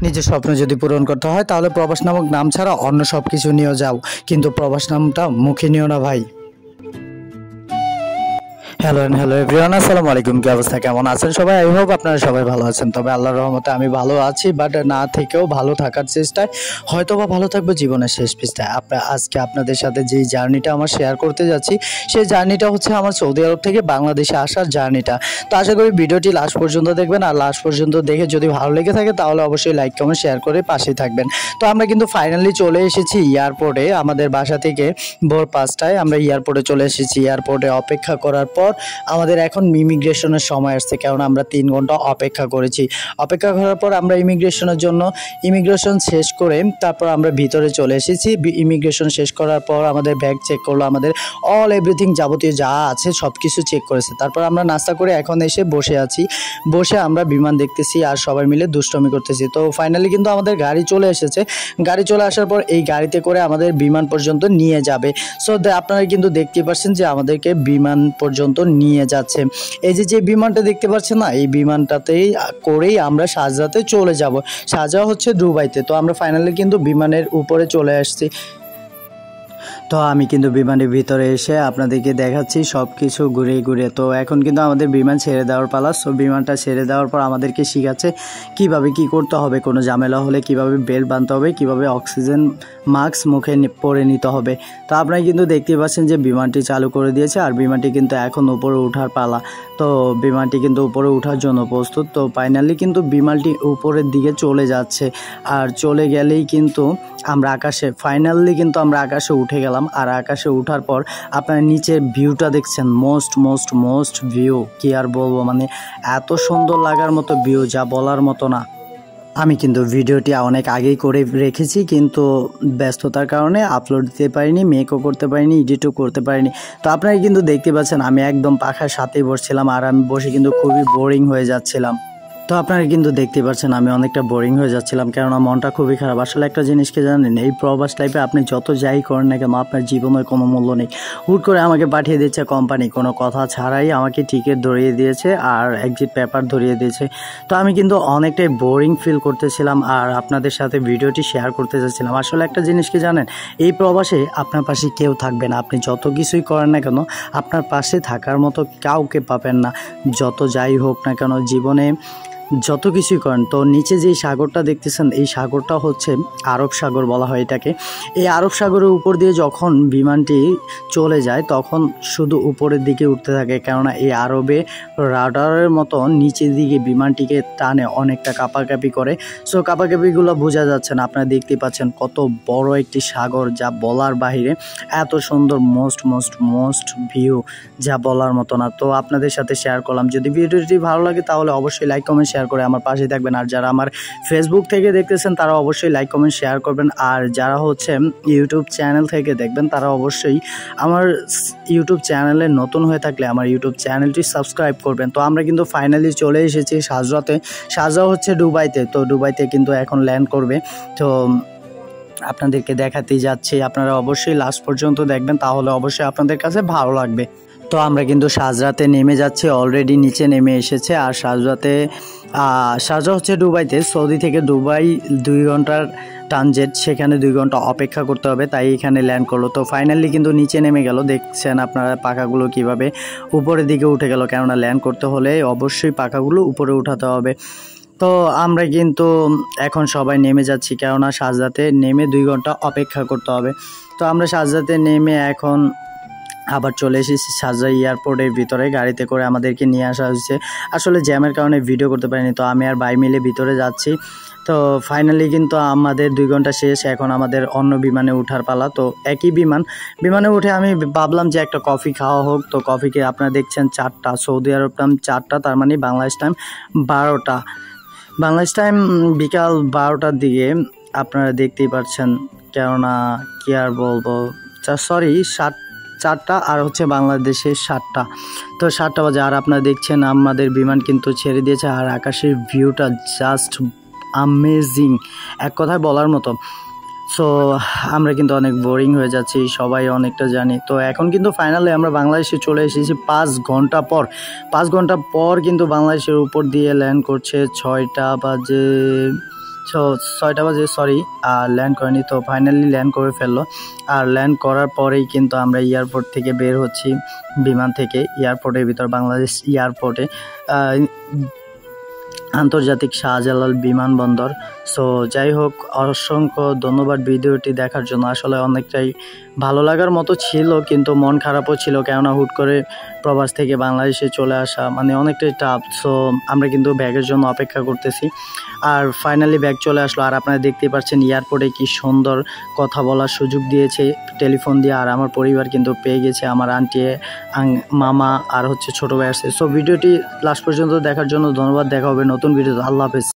নিজের স্বপ্ন যদি পূরণ করতে হয় তাহলে প্রবাস নামক নাম ছাড়া অন্য সব কিছু নিয়ে যাও, কিন্তু প্রবাস নামটা মুখে নিও না ভাই। হ্যালো এভরিওয়ান, আসসালামু আলাইকুম। কি অবস্থা, কেমন আছেন সবাই? আই হোপ আপনারা সবাই ভালো আছেন। তবে আল্লাহর রহমতে আমি ভালো আছি, বাট না থেকেও ভালো থাকার চেষ্টায়, হয়তো বা ভালো থাকবো জীবনের শেষ পৃষ্ঠায়। আজকে আপনাদের সাথে যেই জার্নিটা আমার শেয়ার করতে যাচ্ছি, সেই জার্নিটা হচ্ছে আমার সৌদি আরব থেকে বাংলাদেশে আসার জার্নিটা। তো আশা করি ভিডিওটি লাস্ট পর্যন্ত দেখবেন, আর লাস্ট পর্যন্ত দেখে যদি ভালো লেগে থাকে তাহলে অবশ্যই লাইক কমেন্ট শেয়ার করে পাশেই থাকবেন। তো আমরা কিন্তু ফাইনালি চলে এসেছি এয়ারপোর্টে। আমাদের বাসা থেকে ভোর 5টায় আমরা এয়ারপোর্টে চলে এসেছি। এয়ারপোর্টে অপেক্ষা করার পর আমাদের এখন ইমিগ্রেশনের সময় আসছে, কারণ আমরা 3 ঘন্টা অপেক্ষা করেছি। অপেক্ষা করার পর আমরা ইমিগ্রেশনের জন্য ইমিগ্রেশন শেষ করে তারপর আমরা ভিতরে চলে এসেছি। ইমিগ্রেশন শেষ করার পর আমাদের ব্যাগ চেক করলো, আমাদের অল এভরিথিং যাবতীয় যা আছে সব কিছু চেক করেছে। তারপর আমরা নাস্তা করে এখন এসে বসে আছি। বসে আমরা বিমান দেখতেছি আর সবাই মিলে দুষ্টমি করতেছি। তো ফাইনালি কিন্তু আমাদের গাড়ি চলে এসেছে। গাড়ি চলে আসার পর এই গাড়িতে করে আমাদের বিমান পর্যন্ত নিয়ে যাবে। সো আপনারা কিন্তু দেখতে পাচ্ছেন যে আমাদেরকে বিমান পর্যন্ত নিয়ে যাচ্ছে। এই যে বিমানটা দেখতে পাচ্ছেন না, এই বিমানটাতেই করেই আমরা শারজাতে চলে যাব। শারজা হচ্ছে দুবাইতে। তো আমরা ফাইনালি কিন্তু বিমানের উপরে চলে আসছি। তো আমি কিন্তু বিমানের ভিতরে এসে আপনাদেরকে দেখাচ্ছি সব কিছু ঘুরে ঘুরে। তো এখন কিন্তু আমাদের বিমান ছেড়ে দেওয়ার পালা। সো বিমানটা ছেড়ে দেওয়ার পর আমাদেরকে শিখাচ্ছে কিভাবে কি করতে হবে, কোনো ঝামেলা হলে কিভাবে বেল্ট বাঁধতে হবে, কিভাবে অক্সিজেন মাস্ক মুখে পরে নিতে হবে। তো আপনারা কিন্তু দেখতে পাচ্ছেন যে বিমানটি চালু করে দিয়েছে, আর বিমানটি কিন্তু এখন উপরে ওঠার পালা। তো বিমানটি কিন্তু উপরে ওঠার জন্য প্রস্তুত। তো ফাইনালি কিন্তু বিমানটি উপরের দিকে চলে যাচ্ছে, আর চলে গেলেই কিন্তু আমরা ফাইনালি কিন্তু আমরা আকাশে উঠে গেলাম। আর আকাশে ওঠার পর আপনার নিচের ভিউটা দেখছেন, মোস্ট ভিউ, কি আর বলবো, মানে এত সুন্দর লাগার মতো ভিউ যা বলার মতো না। আমি কিন্তু ভিডিওটি অনেক আগেই করে রেখেছি, কিন্তু ব্যস্ততার কারণে আপলোড দিতে পারিনি, মেকও করতে পারিনি, এডিটও করতে পারিনি। তো আপনারা কিন্তু দেখতে পাচ্ছেন আমি একদম পাখার সাথেই বসছিলাম, আর আমি বসে কিন্তু খুবই বোরিং হয়ে যাচ্ছিলাম। তো আপনারা কিন্তু দেখতে পাচ্ছেন আমি অনেকটা বোরিং হয়ে যাচ্ছিলাম, কেননা মনটা খুবই খারাপ। আসলে একটা জিনিসকে জানেন, এই প্রবাস লাইফে আপনি যত যাই করেন না কেন আপনার জীবনের কোনো মূল্য নেই। হুট করে আমাকে পাঠিয়ে দিচ্ছে কোম্পানি, কোনো কথা ছাড়াই আমাকে টিকিট ধরিয়ে দিয়েছে আর এক্সিট পেপার ধরিয়ে দিয়েছে। তো আমি কিন্তু অনেকটাই বোরিং ফিল করতেছিলাম, আর আপনাদের সাথে ভিডিওটি শেয়ার করতে চাচ্ছিলাম। আসলে একটা জিনিস কি জানেন, এই প্রবাসে আপনার পাশে কেউ থাকবে না। আপনি যত কিছুই করেন না কেন আপনার পাশে থাকার মতো কাউকে পাবেন না, যত যাই হোক না কেন জীবনে যত কিছুই করেন। তো নিচে যেই সাগরটা দেখতেছেন, এই সাগরটা হচ্ছে আরব সাগর বলা হয় এটাকে। এই আরব সাগরের উপর দিয়ে যখন বিমানটি চলে যায় তখন শুধু উপরের দিকে উঠতে থাকে, কেননা এই আরবে রাডারের মতো নিচের দিকে বিমানটিকে টানে, অনেকটা কাঁপাকাঁপি করে। সো কাঁপাকাঁপিগুলো বোঝা যাচ্ছে না, আপনারা দেখতে পাচ্ছেন কত বড় একটি সাগর যা বলার বাহিরে, এত সুন্দর মোস্ট ভিউ যা বলার মতো না। তো আপনাদের সাথে শেয়ার করলাম। যদি ভিডিওটি ভালো লাগে তাহলে অবশ্যই লাইক কমেন্ট শেয়ার করে আমার পাশে থাকবেন। আর যারা আমার ফেসবুক থেকে দেখতেছেন তারা অবশ্যই লাইক কমেন্ট শেয়ার করবেন। আর যারা হচ্ছে ইউটিউব চ্যানেল থেকে দেখবেন তারা অবশ্যই আমার ইউটিউব চ্যানেলে নতুন হয়ে থাকলে আমার ইউটিউব চ্যানেলটি সাবস্ক্রাইব করবেন। তো আমরা কিন্তু ফাইনালি চলে এসেছি শারজাতে। শারজা হচ্ছে দুবাইতে। তো দুবাইতে কিন্তু এখন ল্যান্ড করবে। তো আপনাদেরকে দেখাতেই যাচ্ছি, আপনারা অবশ্যই লাস্ট পর্যন্ত দেখবেন, তাহলে অবশ্যই আপনাদের কাছে ভালো লাগবে। তো আমরা কিন্তু শারজাতে নেমে যাচ্ছি, অলরেডি নিচে নেমে এসেছে। আর শারজা হচ্ছে দুবাইতে। সৌদি থেকে দুবাই 2 ঘন্টার ট্রানজিট, সেখানে 2 ঘন্টা অপেক্ষা করতে হবে, তাই এখানে ল্যান্ড করলো। তো ফাইনালি কিন্তু নিচে নেমে গেল, দেখছেন আপনারা পাখাগুলো কিভাবে উপরের দিকে উঠে গেল, কেননা ল্যান্ড করতে হলে অবশ্যই পাখাগুলো উপরে উঠাতে হবে। তো আমরা কিন্তু এখন সবাই নেমে যাচ্ছি, কেননা শারজাতে নেমে 2 ঘন্টা অপেক্ষা করতে হবে। তো আমরা শারজাতে নেমে এখন আবার চলে এসেছি শারজা এয়ারপোর্টের ভিতরে। গাড়িতে করে আমাদেরকে নিয়ে আসা হয়েছে। আসলে জ্যামের কারণে ভিডিও করতে পারিনি, তো আমি আর ভাই মিলে ভিতরে যাচ্ছি। তো ফাইনালি কিন্তু আমাদের 2 ঘন্টা শেষ, এখন আমাদের অন্য বিমানে ওঠার পালা। তো একই বিমানে উঠে আমি ভাবলাম যে একটা কফি খাওয়া হোক। তো কফিকে আপনারা দেখছেন 4টা, সৌদি আরব টাইম 4টা, তার মানে বাংলাদেশ টাইম 12টা। বাংলাদেশ টাইম বিকাল 12টার দিকে আপনারা দেখতেই পাচ্ছেন, কেননা কি আর বলবো, সরি 4টা আর হচ্ছে বাংলাদেশে 7টা। তো 7টা বাজে, আর আপনারা দেখছেন আমাদের বিমান কিন্তু ছেড়ে দিয়েছে। আর আকাশের ভিউটা জাস্ট আমেজিং, এক কথায় বলার মতো। সো আমরা কিন্তু অনেক বোরিং হয়ে যাচ্ছি, সবাই অনেকটা জানি। তো এখন কিন্তু ফাইনালি আমরা বাংলাদেশে চলে এসেছি 5 ঘন্টা পর। 5 ঘন্টা পর কিন্তু বাংলাদেশের উপর দিয়ে ল্যান্ড করছে 6টা বাজে সো 6টা বাজে সরি ল্যান্ড করেনি, তো ফাইনালি ল্যান্ড করে ফেললো। আর ল্যান্ড করার পরেই কিন্তু আমরা এয়ারপোর্ট থেকে বের হচ্ছি, বিমান থেকে এয়ারপোর্টের ভিতর, বাংলাদেশ এয়ারপোর্টে আন্তর্জাতিক শাহজালাল বিমানবন্দর। সো যাই হোক, অসংখ্য ধন্যবাদ ভিডিওটি দেখার জন্য। আসলে অনেকটাই ভালো লাগার মতো ছিল, কিন্তু মন খারাপও ছিল, কেননা হুট করে প্রবাস থেকে বাংলাদেশে চলে আসা মানে অনেকটাই টাফ। সো আমরা কিন্তু ব্যাগের জন্য অপেক্ষা করতেছি, আর ফাইনালি ব্যাগ চলে আসলো। আর আপনারা দেখতেই পাচ্ছেন এয়ারপোর্টে কি সুন্দর কথা বলার সুযোগ দিয়েছে টেলিফোন দিয়ে। আর আমার পরিবার কিন্তু পেয়ে গেছে, আমার আন্টি, মামা আর হচ্ছে ছোটো ভাই আসছে। সো ভিডিওটি লাস্ট পর্যন্ত দেখার জন্য ধন্যবাদ। দেখা হবে নতুন ভিডিওতে। আল্লাহ হাফেজ।